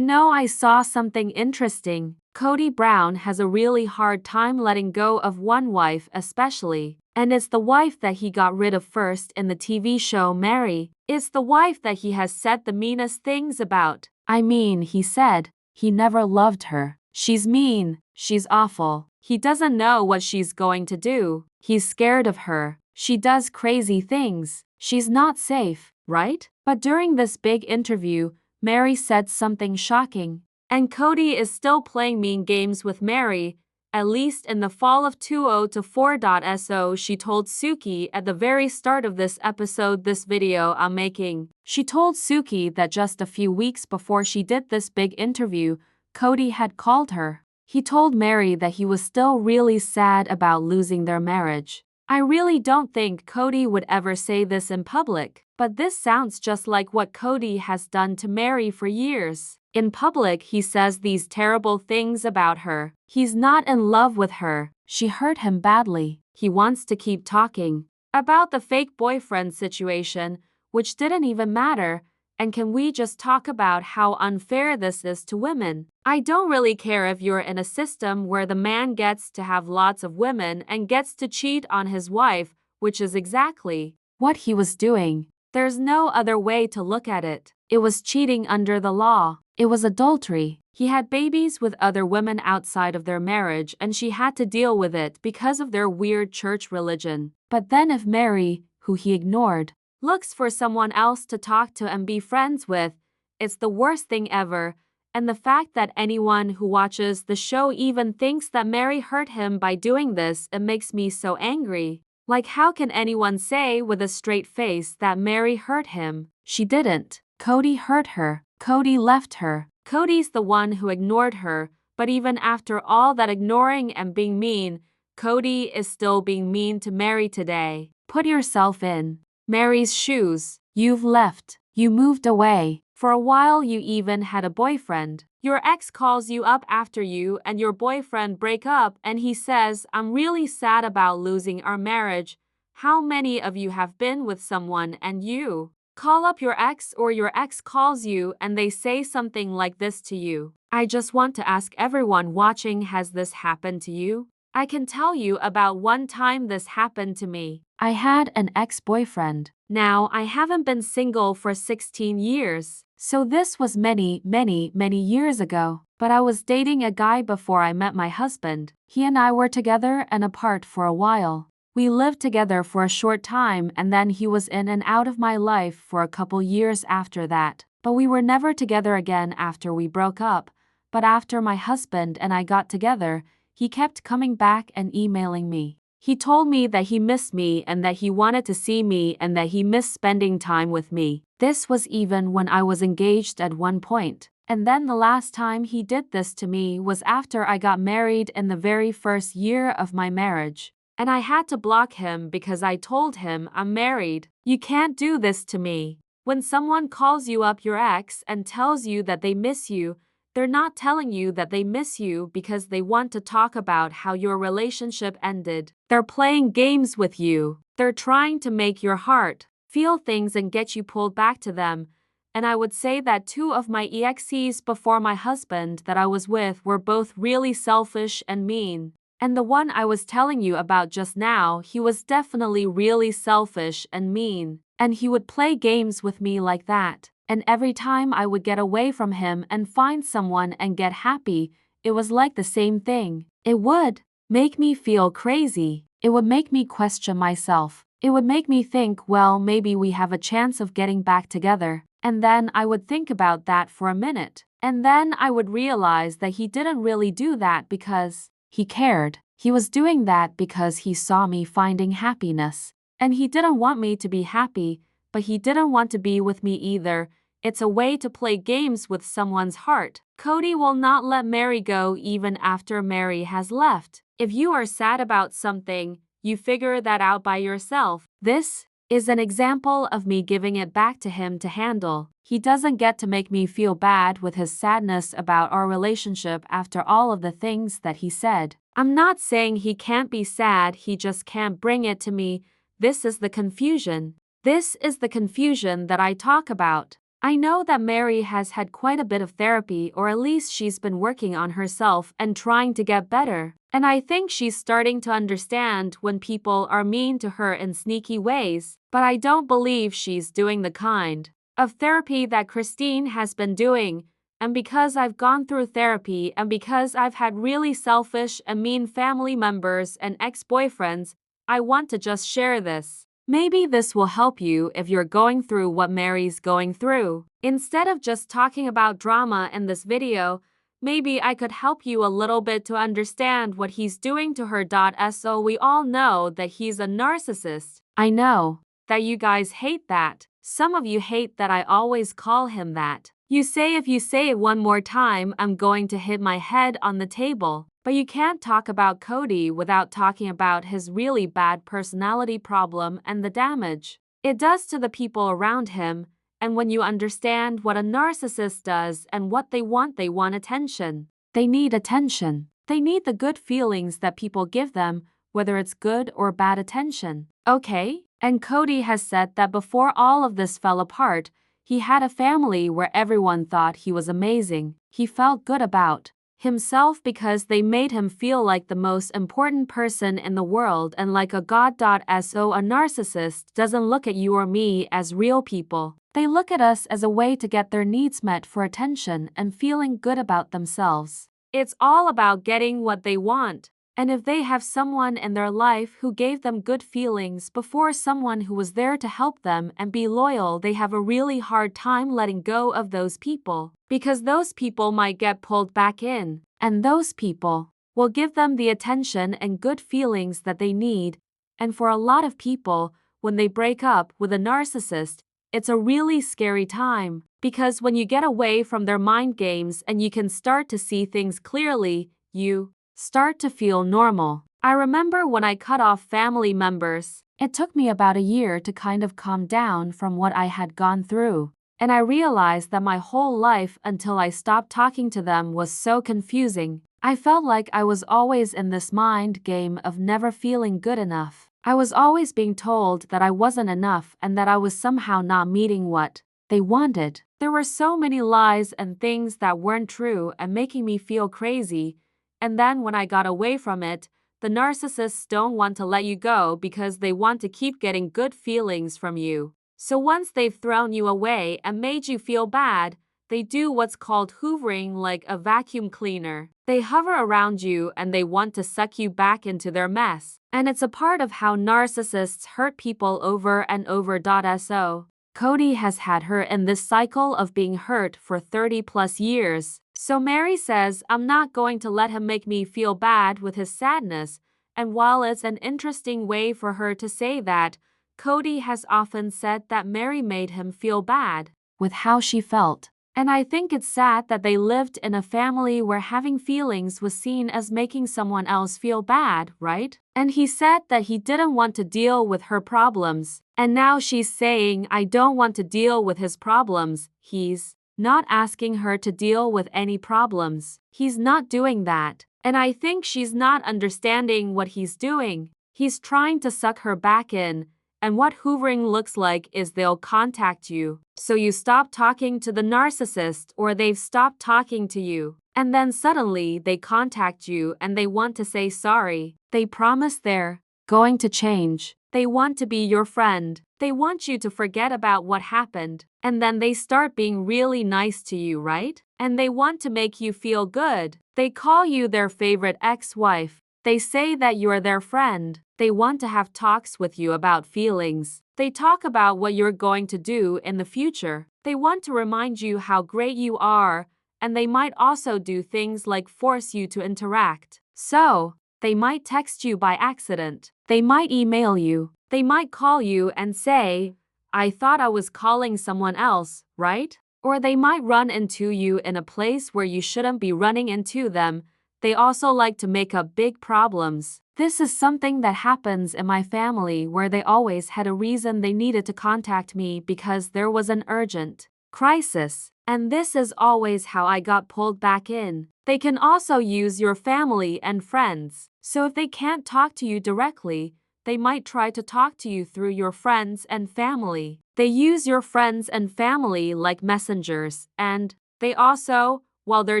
I saw something interesting. Kody Brown has a really hard time letting go of one wife especially. And it's the wife that he got rid of first in the TV show Meri. It's the wife that he has said the meanest things about. I mean, he said he never loved her. She's mean. She's awful. He doesn't know what she's going to do. He's scared of her. She does crazy things. She's not safe, right? But during this big interview, Meri said something shocking. And Kody is still playing mean games with Meri. At least in the fall of 2024. She told Suki at the very start of this episode this video I'm making. She told Suki that just a few weeks before she did this big interview, Kody had called her. He told Meri that he was still really sad about losing their marriage. I really don't think Kody would ever say this in public, but this sounds just like what Kody has done to Meri for years. In public, he says these terrible things about her. He's not in love with her. She hurt him badly. He wants to keep talking about the fake boyfriend situation, which didn't even matter. And can we just talk about how unfair this is to women? I don't really care if you're in a system where the man gets to have lots of women and gets to cheat on his wife, which is exactly what he was doing. There's no other way to look at it. It was cheating under the law. It was adultery. He had babies with other women outside of their marriage and she had to deal with it because of their weird church religion. But then if Meri, who he ignored, looks for someone else to talk to and be friends with, it's the worst thing ever. And the fact that anyone who watches the show even thinks that Meri hurt him by doing this, it makes me so angry. Like, how can anyone say with a straight face that Meri hurt him? She didn't. Kody hurt her. Kody left her. Kody's the one who ignored her, but even after all that ignoring and being mean, Kody is still being mean to Meri today. Put yourself in Meri's shoes. You've left. You moved away. For a while you even had a boyfriend. Your ex calls you up after you and your boyfriend break up and he says, "I'm really sad about losing our marriage." How many of you have been with someone and you call up your ex or your ex calls you and they say something like this to you? I just want to ask everyone watching, has this happened to you? I can tell you about one time this happened to me. I had an ex-boyfriend. Now, I haven't been single for 16 years. So this was many years ago. But I was dating a guy before I met my husband. He and I were together and apart for a while. We lived together for a short time and then he was in and out of my life for a couple years after that. But we were never together again after we broke up. But after my husband and I got together, he kept coming back and emailing me. He told me that he missed me and that he wanted to see me and that he missed spending time with me. This was even when I was engaged at one point. And then the last time he did this to me was after I got married in the very first year of my marriage. And I had to block him because I told him, "I'm married. You can't do this to me." When someone calls you up your ex and tells you that they miss you, they're not telling you that they miss you because they want to talk about how your relationship ended. They're playing games with you. They're trying to make your heart feel things and get you pulled back to them. And I would say that two of my exes before my husband that I was with were both really selfish and mean. And the one I was telling you about just now, he was definitely really selfish and mean. And he would play games with me like that. And every time I would get away from him and find someone and get happy, it was like the same thing. It would make me feel crazy. It would make me question myself. It would make me think, well, maybe we have a chance of getting back together. And then I would think about that for a minute. And then I would realize that he didn't really do that because he cared. He was doing that because he saw me finding happiness. And he didn't want me to be happy, but he didn't want to be with me either. It's a way to play games with someone's heart. Kody will not let Meri go even after Meri has left. If you are sad about something, you figure that out by yourself. This is an example of me giving it back to him to handle. He doesn't get to make me feel bad with his sadness about our relationship after all of the things that he said. I'm not saying he can't be sad, he just can't bring it to me. This is the confusion. This is the confusion that I talk about. I know that Meri has had quite a bit of therapy, or at least she's been working on herself and trying to get better. And I think she's starting to understand when people are mean to her in sneaky ways, but I don't believe she's doing the kind of therapy that Christine has been doing. And because I've gone through therapy and because I've had really selfish and mean family members and ex-boyfriends, I want to just share this. Maybe this will help you if you're going through what Meri's going through. Instead of just talking about drama in this video, maybe I could help you a little bit to understand what he's doing to her. So we all know that he's a narcissist. I know that you guys hate that. Some of you hate that I always call him that. You say if you say it one more time, I'm going to hit my head on the table. But you can't talk about Kody without talking about his really bad personality problem and the damage it does to the people around him. And when you understand what a narcissist does and what they want attention. They need attention. They need the good feelings that people give them, whether it's good or bad attention. Okay? And Kody has said that before all of this fell apart, he had a family where everyone thought he was amazing. He felt good about himself because they made him feel like the most important person in the world and like a god. So a narcissist doesn't look at you or me as real people. They look at us as a way to get their needs met for attention and feeling good about themselves. It's all about getting what they want. And if they have someone in their life who gave them good feelings before, someone who was there to help them and be loyal, they have a really hard time letting go of those people, because those people might get pulled back in, and those people will give them the attention and good feelings that they need. And for a lot of people, when they break up with a narcissist, it's a really scary time, because when you get away from their mind games and you can start to see things clearly, you start to feel normal. I remember when I cut off family members, it took me about a year to kind of calm down from what I had gone through. And I realized that my whole life until I stopped talking to them was so confusing. I felt like I was always in this mind game of never feeling good enough. I was always being told that I wasn't enough and that I was somehow not meeting what they wanted. There were so many lies and things that weren't true and making me feel crazy. And then when I got away from it, the narcissists don't want to let you go because they want to keep getting good feelings from you. So once they've thrown you away and made you feel bad, they do what's called hoovering, like a vacuum cleaner. They hover around you and they want to suck you back into their mess. And it's a part of how narcissists hurt people over and over. So Kody has had her in this cycle of being hurt for 30 plus years. So Meri says, I'm not going to let him make me feel bad with his sadness. And while it's an interesting way for her to say that, Kody has often said that Meri made him feel bad with how she felt. And I think it's sad that they lived in a family where having feelings was seen as making someone else feel bad, right? And he said that he didn't want to deal with her problems. And now she's saying, I don't want to deal with his problems. He's not asking her to deal with any problems. He's not doing that. And I think she's not understanding what he's doing. He's trying to suck her back in. And what hoovering looks like is they'll contact you. So you stop talking to the narcissist, or they've stopped talking to you. And then suddenly they contact you and they want to say sorry. They promise they're going to change. They want to be your friend. They want you to forget about what happened. And then they start being really nice to you, right? And they want to make you feel good. They call you their favorite ex-wife. They say that you're their friend. They want to have talks with you about feelings. They talk about what you're going to do in the future. They want to remind you how great you are, and they might also do things like force you to interact. So, they might text you by accident. They might email you. They might call you and say, I thought I was calling someone else, right? Or they might run into you in a place where you shouldn't be running into them. They also like to make up big problems. This is something that happens in my family, where they always had a reason they needed to contact me because there was an urgent crisis. And this is always how I got pulled back in. They can also use your family and friends. So if they can't talk to you directly, they might try to talk to you through your friends and family. They use your friends and family like messengers, and they also, while they're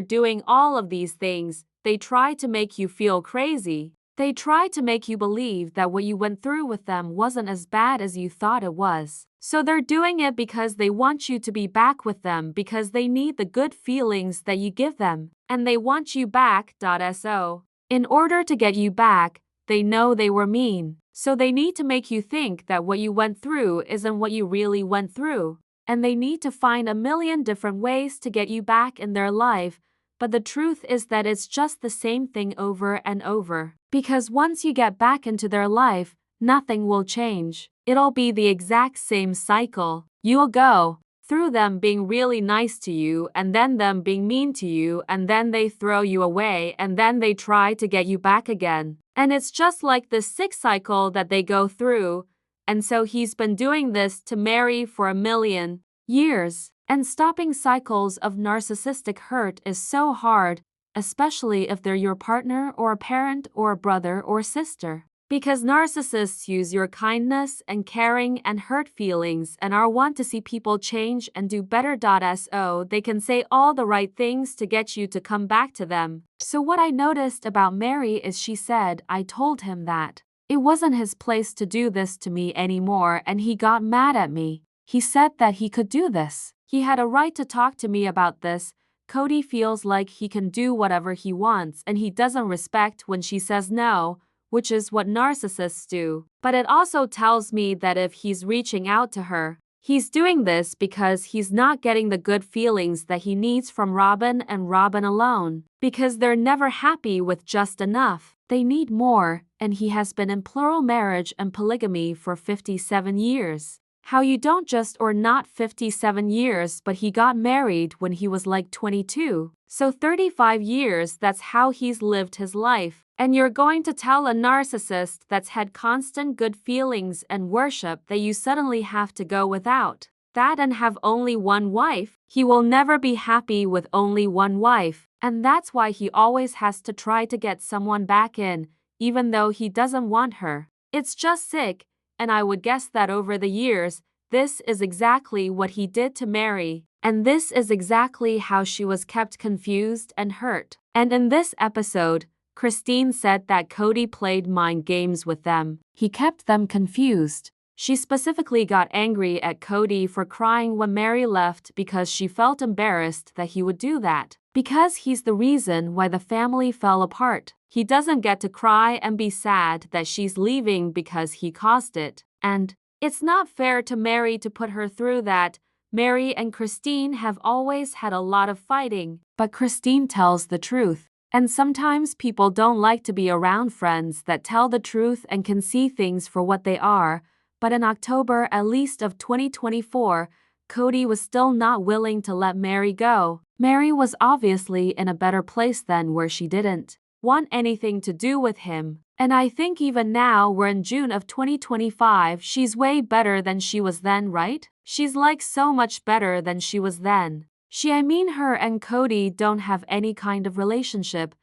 doing all of these things, they try to make you feel crazy. They try to make you believe that what you went through with them wasn't as bad as you thought it was. So they're doing it because they want you to be back with them because they need the good feelings that you give them. And they want you back. So, in order to get you back, they know they were mean. So they need to make you think that what you went through isn't what you really went through. And they need to find a million different ways to get you back in their life. But the truth is that it's just the same thing over and over. Because once you get back into their life, nothing will change. It'll be the exact same cycle. You'll go through them being really nice to you, and then them being mean to you, and then they throw you away, and then they try to get you back again. And it's just like this sick cycle that they go through. And so he's been doing this to Meri for a million years. And stopping cycles of narcissistic hurt is so hard, especially if they're your partner or a parent or a brother or sister. Because narcissists use your kindness and caring and hurt feelings and are want to see people change and do better. So they can say all the right things to get you to come back to them. So what I noticed about Meri is she said, I told him that it wasn't his place to do this to me anymore, and he got mad at me. He said that he could do this. He had a right to talk to me about this. Kody feels like he can do whatever he wants and he doesn't respect when she says no, which is what narcissists do. But it also tells me that if he's reaching out to her, he's doing this because he's not getting the good feelings that he needs from Robin and Robin alone. Because they're never happy with just enough. They need more, and he has been in plural marriage and polygamy for 57 years. How you don't just or not 57 years, but he got married when he was like 22. So 35 years, that's how he's lived his life. And you're going to tell a narcissist that's had constant good feelings and worship that you suddenly have to go without that and have only one wife? He will never be happy with only one wife. And that's why he always has to try to get someone back in, even though he doesn't want her. It's just sick. And I would guess that over the years, this is exactly what he did to Meri, and this is exactly how she was kept confused and hurt. And in this episode, Christine said that Kody played mind games with them. He kept them confused. She specifically got angry at Kody for crying when Meri left because she felt embarrassed that he would do that. Because he's the reason why the family fell apart. He doesn't get to cry and be sad that she's leaving because he caused it. And it's not fair to Meri to put her through that. Meri and Christine have always had a lot of fighting, but Christine tells the truth. And sometimes people don't like to be around friends that tell the truth and can see things for what they are. But in October at least of 2024, Kody was still not willing to let Meri go. Meri was obviously in a better place then where she didn't want anything to do with him. And I think even now we're in June of 2025, she's way better than she was then, right? She's like so much better than she was then. Her and Kody don't have any kind of relationship,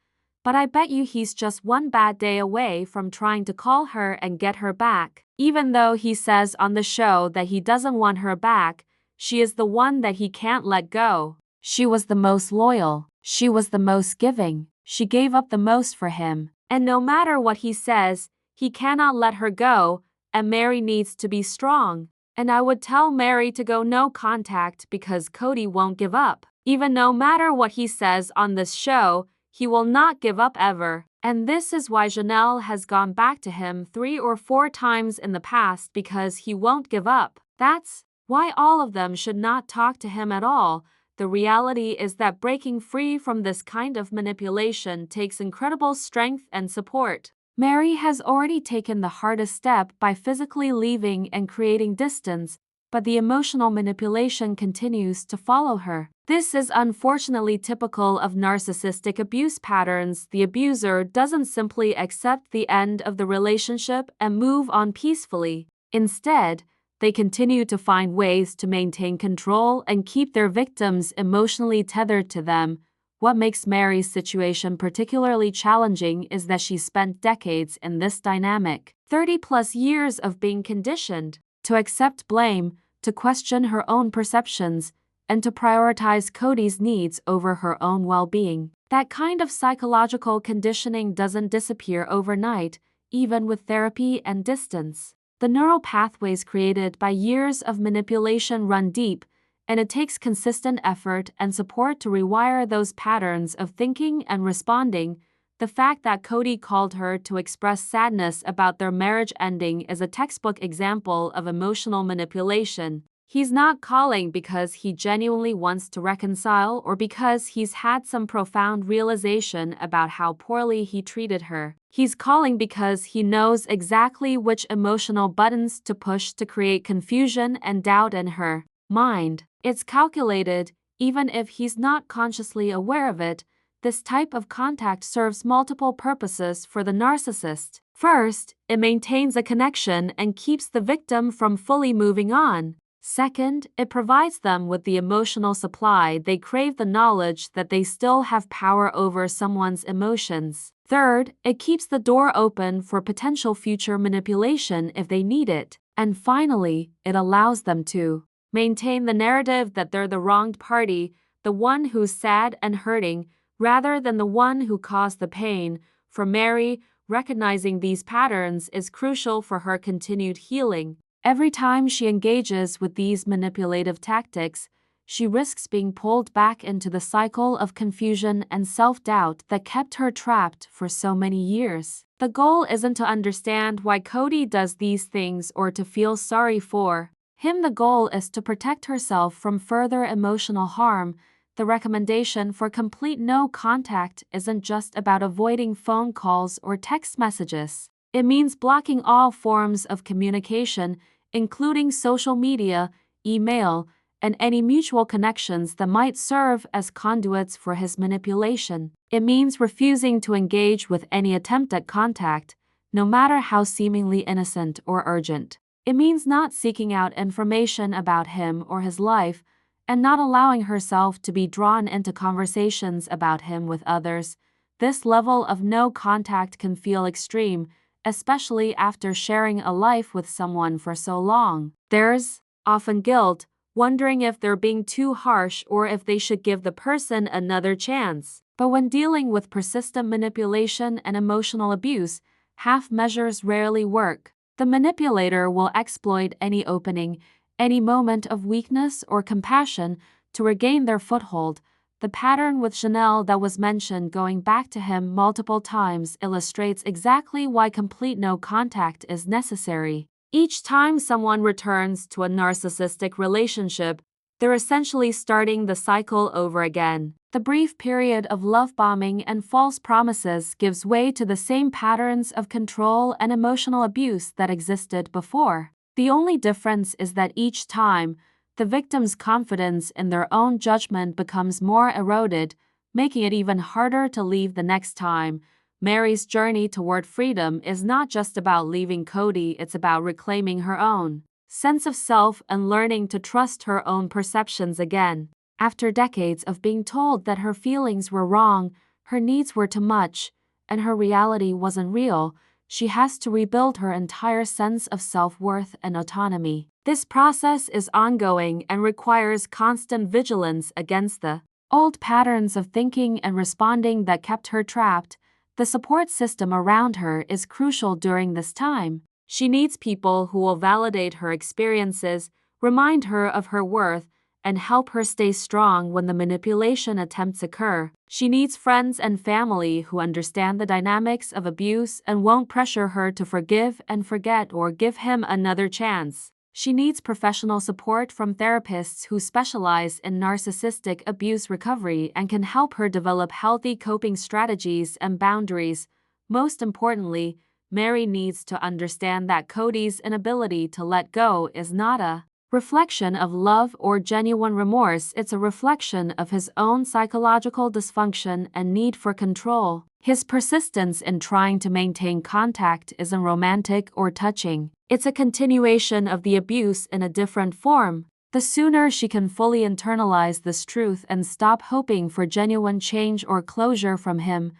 but I bet you he's just one bad day away from trying to call her and get her back. Even though he says on the show that he doesn't want her back, she is the one that he can't let go. She was the most loyal. She was the most giving. She gave up the most for him. And no matter what he says, he cannot let her go, and Meri needs to be strong. And I would tell Meri to go no contact because Kody won't give up. Even no matter what he says on this show, he will not give up ever. And this is why Janelle has gone back to him 3 or 4 times in the past, because he won't give up. That's why all of them should not talk to him at all. The reality is that breaking free from this kind of manipulation takes incredible strength and support. Meri has already taken the hardest step by physically leaving and creating distance, but the emotional manipulation continues to follow her. This is unfortunately typical of narcissistic abuse patterns. The abuser doesn't simply accept the end of the relationship and move on peacefully. Instead, they continue to find ways to maintain control and keep their victims emotionally tethered to them. What makes Meri's situation particularly challenging is that she spent decades in this dynamic, 30+ years of being conditioned to accept blame, to question her own perceptions, and to prioritize Kody's needs over her own well-being. That kind of psychological conditioning doesn't disappear overnight, even with therapy and distance. The neural pathways created by years of manipulation run deep, and it takes consistent effort and support to rewire those patterns of thinking and responding. The fact that Kody called her to express sadness about their marriage ending is a textbook example of emotional manipulation. He's not calling because he genuinely wants to reconcile or because he's had some profound realization about how poorly he treated her. He's calling because he knows exactly which emotional buttons to push to create confusion and doubt in her mind. It's calculated, even if he's not consciously aware of it. This type of contact serves multiple purposes for the narcissist. First, it maintains a connection and keeps the victim from fully moving on. Second, it provides them with the emotional supply they crave, the knowledge that they still have power over someone's emotions. Third, it keeps the door open for potential future manipulation if they need it. And finally, it allows them to maintain the narrative that they're the wronged party, the one who's sad and hurting, rather than the one who caused the pain. For Meri, recognizing these patterns is crucial for her continued healing. Every time she engages with these manipulative tactics, she risks being pulled back into the cycle of confusion and self-doubt that kept her trapped for so many years. The goal isn't to understand why Kody does these things or to feel sorry for him. The goal is to protect herself from further emotional harm. The recommendation for complete no contact isn't just about avoiding phone calls or text messages. It means blocking all forms of communication, including social media, email, and any mutual connections that might serve as conduits for his manipulation. It means refusing to engage with any attempt at contact, no matter how seemingly innocent or urgent. It means not seeking out information about him or his life, and not allowing herself to be drawn into conversations about him with others. This level of no contact can feel extreme, especially after sharing a life with someone for so long. There's often guilt, wondering if they're being too harsh or if they should give the person another chance. But when dealing with persistent manipulation and emotional abuse, half measures rarely work. The manipulator will exploit any opening, any moment of weakness or compassion to regain their foothold. The pattern with Chanel that was mentioned going back to him multiple times illustrates exactly why complete no contact is necessary. Each time someone returns to a narcissistic relationship, they're essentially starting the cycle over again. The brief period of love bombing and false promises gives way to the same patterns of control and emotional abuse that existed before. The only difference is that each time, the victim's confidence in their own judgment becomes more eroded, making it even harder to leave the next time. Meri's journey toward freedom is not just about leaving Kody, it's about reclaiming her own sense of self and learning to trust her own perceptions again. After decades of being told that her feelings were wrong, her needs were too much, and her reality wasn't real, she has to rebuild her entire sense of self-worth and autonomy. This process is ongoing and requires constant vigilance against the old patterns of thinking and responding that kept her trapped. The support system around her is crucial during this time. She needs people who will validate her experiences, remind her of her worth, and help her stay strong when the manipulation attempts occur. She needs friends and family who understand the dynamics of abuse and won't pressure her to forgive and forget or give him another chance. She needs professional support from therapists who specialize in narcissistic abuse recovery and can help her develop healthy coping strategies and boundaries. Most importantly, Meri needs to understand that Kody's inability to let go is not a reflection of love or genuine remorse. It's a reflection of his own psychological dysfunction and need for control. His persistence in trying to maintain contact isn't romantic or touching. It's a continuation of the abuse in a different form. The sooner she can fully internalize this truth and stop hoping for genuine change or closure from him,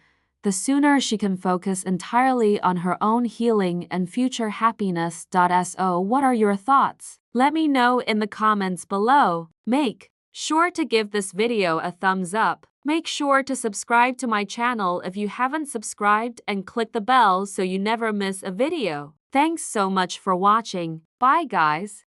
the sooner she can focus entirely on her own healing and future happiness. So, what are your thoughts? Let me know in the comments below. Make sure to give this video a thumbs up. Make sure to subscribe to my channel if you haven't subscribed and click the bell so you never miss a video. Thanks so much for watching. Bye guys.